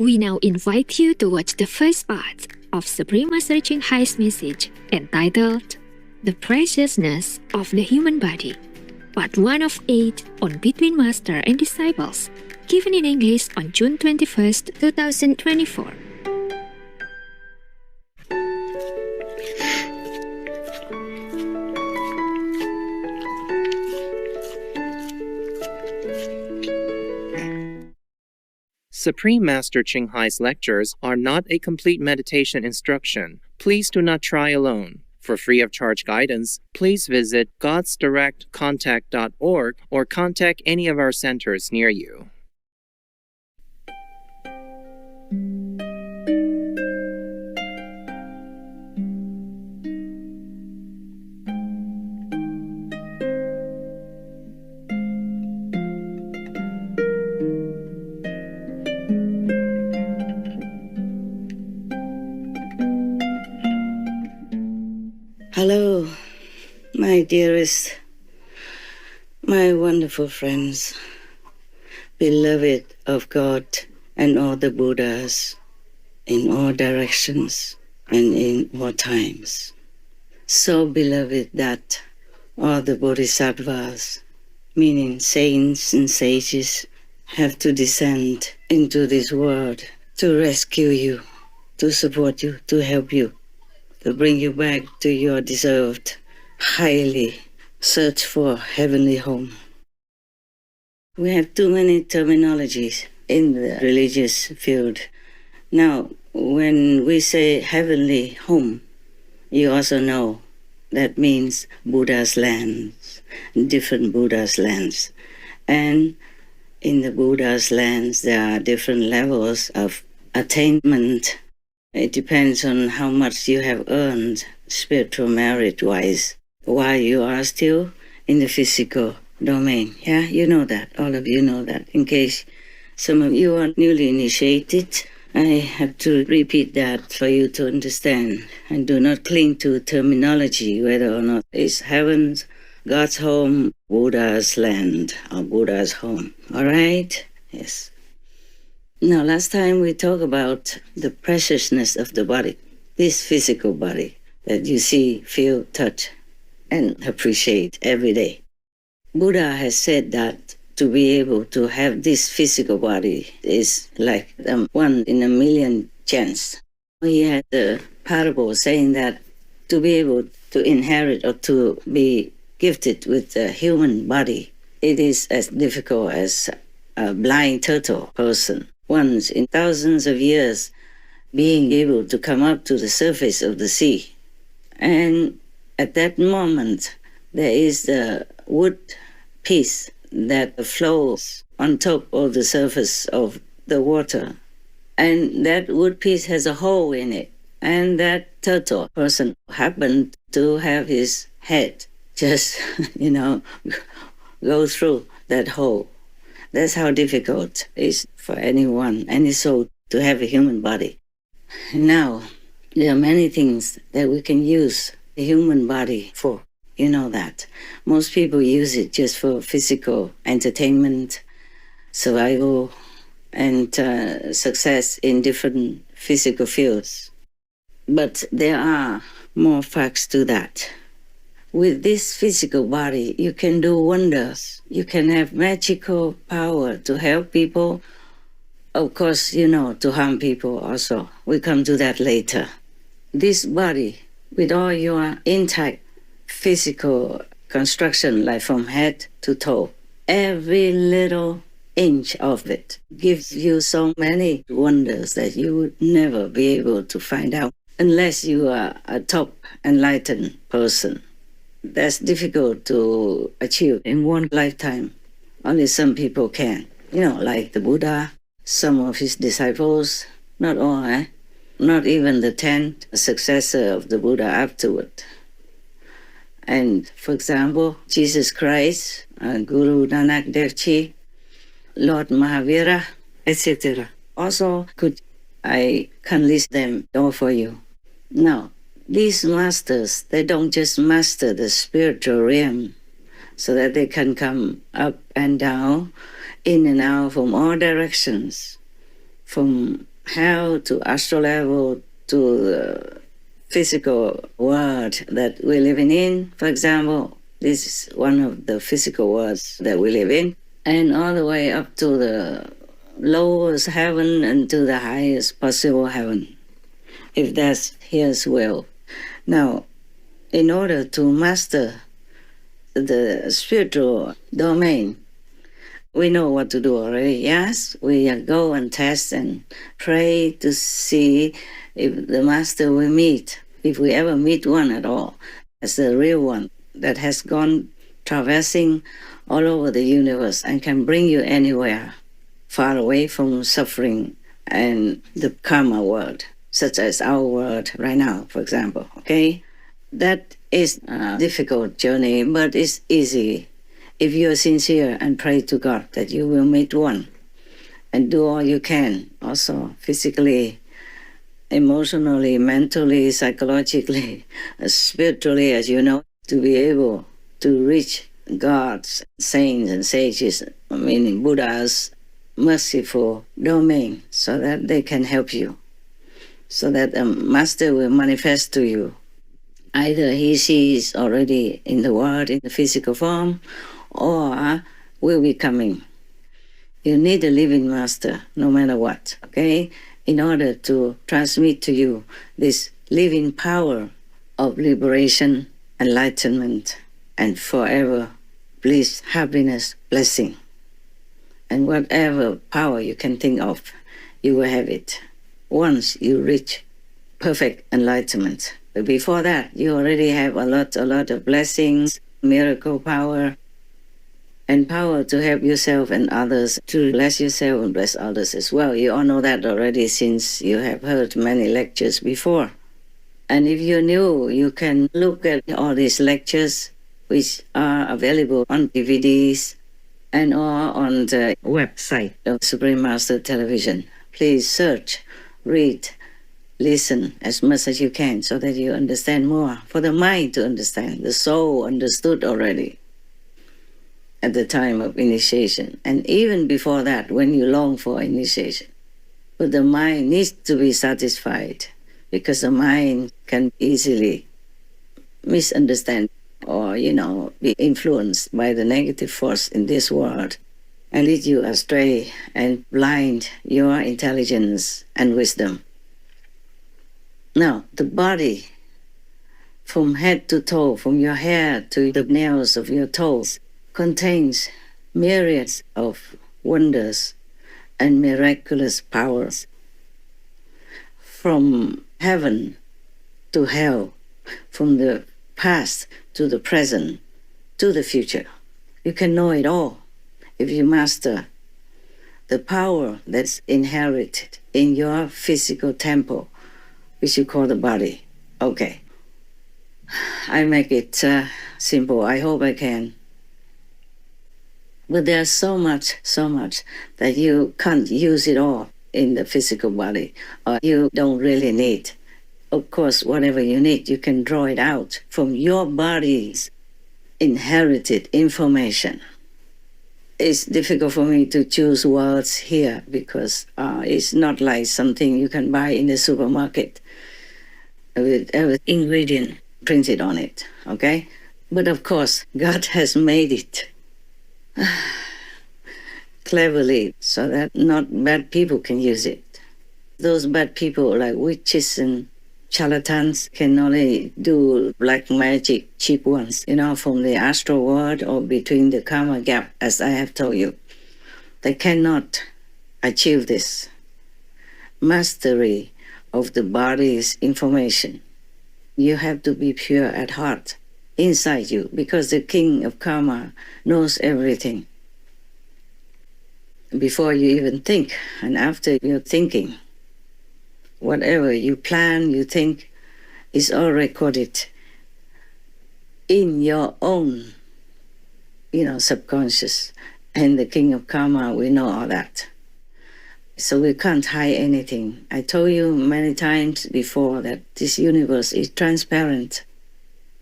We now invite you to watch the first part of Supreme Master Ching Hai's message entitled The Preciousness of the Human Body, Part 1 of 8 on Between Master and Disciples, given in English on June 21st, 2024. Supreme Master Ching Hai's lectures are not a complete meditation instruction. Please do not try alone. For free of charge guidance, please visit godsdirectcontact.org or contact any of our centers near you. Hello, my dearest, my wonderful friends, beloved of God and all the Buddhas in all directions and in all times. So beloved that all the Bodhisattvas, meaning saints and sages, have to descend into this world to rescue you, to support you, to help you, to bring you back to your deserved, highly searched for heavenly home. We have too many terminologies in the religious field. Now, when we say heavenly home, you also know that means Buddha's lands, different Buddha's lands. And in the Buddha's lands, there are different levels of attainment. It depends on how much you have earned spiritual merit-wise while you are still in the physical domain. Yeah, you know that. All of you know that. In case some of you are newly initiated, I have to repeat that for you to understand. And do not cling to terminology, whether or not it's heaven's, God's home, Buddha's land, or Buddha's home. All right? Yes. Now, last time we talked about the preciousness of the body, this physical body that you see, feel, touch, and appreciate every day. Buddha has said that to be able to have this physical body is like a 1 in a million chance. He had the parable saying that to be able to inherit or to be gifted with a human body, it is as difficult as a blind turtle person. Once in thousands of years, being able to come up to the surface of the sea. And at that moment, there is the wood piece that flows on top of the surface of the water. And that wood piece has a hole in it. And that turtle person happened to have his head just, go through that hole. That's how difficult it is for anyone, any soul, to have a human body. Now, there are many things that we can use the human body for. You know that. Most people use it just for physical entertainment, survival, and success in different physical fields. But there are more facts to that. With this physical body, you can do wonders. You can have magical power to help people. Of course, to harm people also. We come to that later. This body, with all your intact physical construction, like from head to toe, every little inch of it gives you so many wonders that you would never be able to find out unless you are a top enlightened person. That's difficult to achieve in one lifetime. Only some people can. Like the Buddha, some of his disciples, not all, not even the 10th successor of the Buddha afterward. And for example, Jesus Christ, Guru Nanak Dev Ji, Lord Mahavira, etc. Also, I can list them all for you. Now, these masters, they don't just master the spiritual realm so that they can come up and down, in and out from all directions, from how to astral level to the physical world that we're living in. For example, this is one of the physical worlds that we live in, and all the way up to the lowest heaven and to the highest possible heaven, if that's His will. Now, in order to master the spiritual domain, we know what to do already. Yes, we go and test and pray to see if the master we meet, if we ever meet one at all, as the real one that has gone traversing all over the universe and can bring you anywhere far away from suffering and the karma world, such as our world right now, for example, okay? That is a difficult journey, but it's easy if you are sincere and pray to God that you will meet one and do all you can, also physically, emotionally, mentally, psychologically, spiritually, as you know, to be able to reach God's saints and sages, meaning Buddha's merciful domain, so that they can help you, so that the master will manifest to you. Either she is already in the world in the physical form, or will be coming. You need a living master, no matter what, okay? In order to transmit to you this living power of liberation, enlightenment, and forever bliss, happiness, blessing. And whatever power you can think of, you will have it once you reach perfect enlightenment. But before that, you already have a lot of blessings, miracle power, and power to help yourself and others, to bless yourself and bless others as well. You all know that already since you have heard many lectures before. And if you're new, you can look at all these lectures, which are available on DVDs and or on the website of Supreme Master Television. Please search, read, listen as much as you can so that you understand more. For the mind to understand, the soul understood already at the time of initiation, and even before that, when you long for initiation. But the mind needs to be satisfied, because the mind can easily misunderstand or, be influenced by the negative force in this world and lead you astray and blind your intelligence and wisdom. Now, the body, from head to toe, from your hair to the nails of your toes, contains myriads of wonders and miraculous powers. From heaven to hell, from the past to the present to the future. You can know it all if you master the power that's inherited in your physical temple, which you call the body. Okay. I make it simple. I hope I can. But there's so much that you can't use it all in the physical body, or you don't really need. Of course, whatever you need, you can draw it out from your body's inherited information. It's difficult for me to choose words here because it's not like something you can buy in the supermarket with every ingredient printed on it, okay? But of course, God has made it cleverly so that not bad people can use it. Those bad people like witches and charlatans can only do black magic, cheap ones, from the astral world or between the karma gap, as I have told you. They cannot achieve this mastery of the body's information. You have to be pure at heart, inside you, because the king of karma knows everything. Before you even think, and after you're thinking, whatever you plan, you think, is all recorded in your own, subconscious. And the king of karma, we know all that. So we can't hide anything. I told you many times before that this universe is transparent.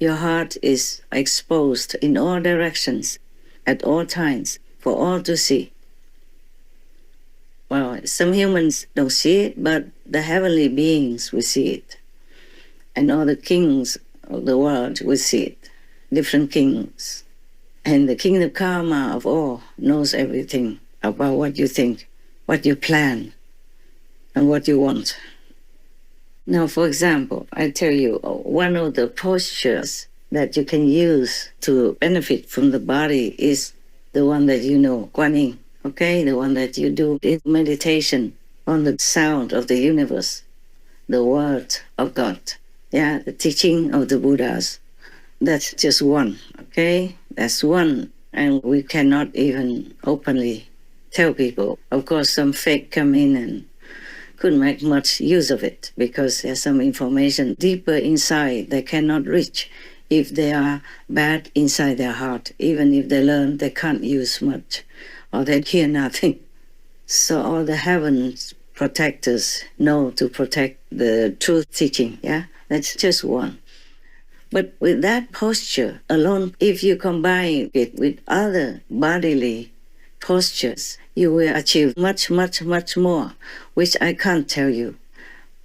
Your heart is exposed in all directions, at all times, for all to see. Well, some humans don't see it, but the heavenly beings will see it. And all the kings of the world will see it, different kings. And the king of karma of all knows everything about what you think, what you plan, and what you want. Now, for example, I tell you, one of the postures that you can use to benefit from the body is the one that you know, Kuan Yin, okay? The one that you do in meditation on the sound of the universe, the word of God, yeah, the teaching of the Buddhas. That's just one, okay? That's one, and we cannot even openly tell people. Of course, some fake come in and couldn't make much use of it because there's some information deeper inside they cannot reach if they are bad inside their heart. Even if they learn, they can't use much or they hear nothing. So all the heavens protectors know to protect the truth teaching, yeah? That's just one. But with that posture alone, if you combine it with other bodily postures, you will achieve much, much, much more, which I can't tell you.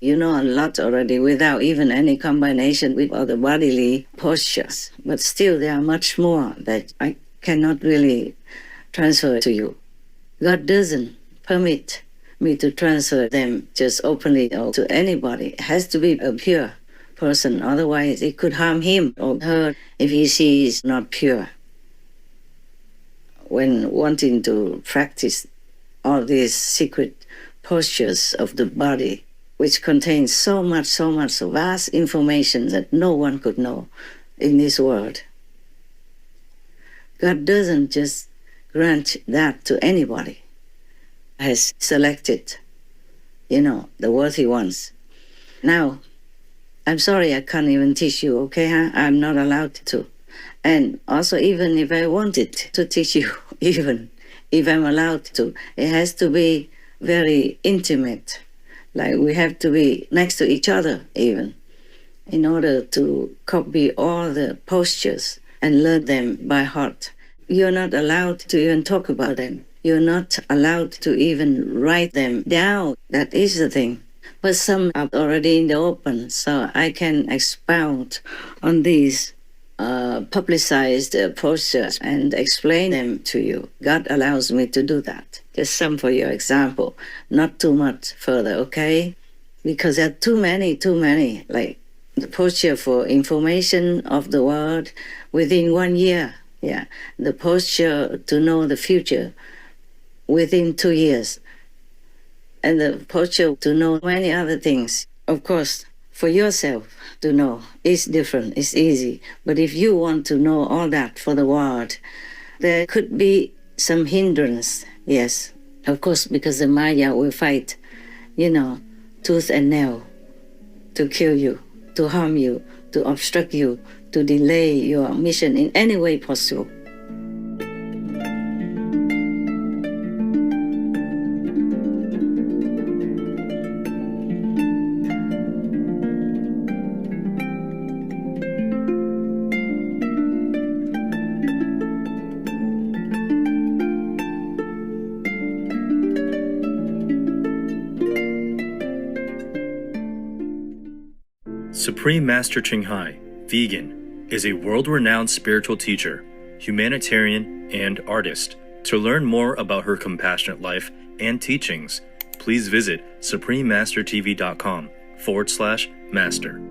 You know a lot already without even any combination with other bodily postures. But still, there are much more that I cannot really transfer to you. God doesn't permit me to transfer them just openly or to anybody. It has to be a pure person, otherwise it could harm him or her if he is not pure. When wanting to practice all these secret postures of the body, which contains so much vast information that no one could know in this world. God doesn't just grant that to anybody. Has selected, the worthy ones. Now, I'm sorry I can't even teach you, okay? Huh? I'm not allowed to. And also, even if I wanted to teach you, even if I'm allowed to, it has to be very intimate. Like we have to be next to each other even in order to copy all the postures and learn them by heart. You're not allowed to even talk about them. You're not allowed to even write them down. That is the thing. But some are already in the open, so I can expound on these publicized postures and explain them to you. God allows me to do that. Just some for your example, not too much further, okay? Because there are too many, like the posture for information of the world within 1 year, yeah. The posture to know the future within 2 years, and the posture to know many other things. Of course, for yourself to know is different, it's easy. But if you want to know all that for the world, there could be some hindrance, yes. Of course, because the Maya will fight, tooth and nail to kill you, to harm you, to obstruct you, to delay your mission in any way possible. Supreme Master Ching Hai, vegan, is a world-renowned spiritual teacher, humanitarian, and artist. To learn more about her compassionate life and teachings, please visit suprememastertv.com/master.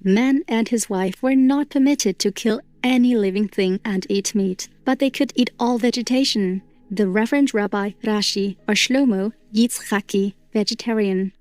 Man and his wife were not permitted to kill any living thing and eat meat, but they could eat all vegetation. The Reverend Rabbi Rashi or Shlomo Yitzchaki, vegetarian.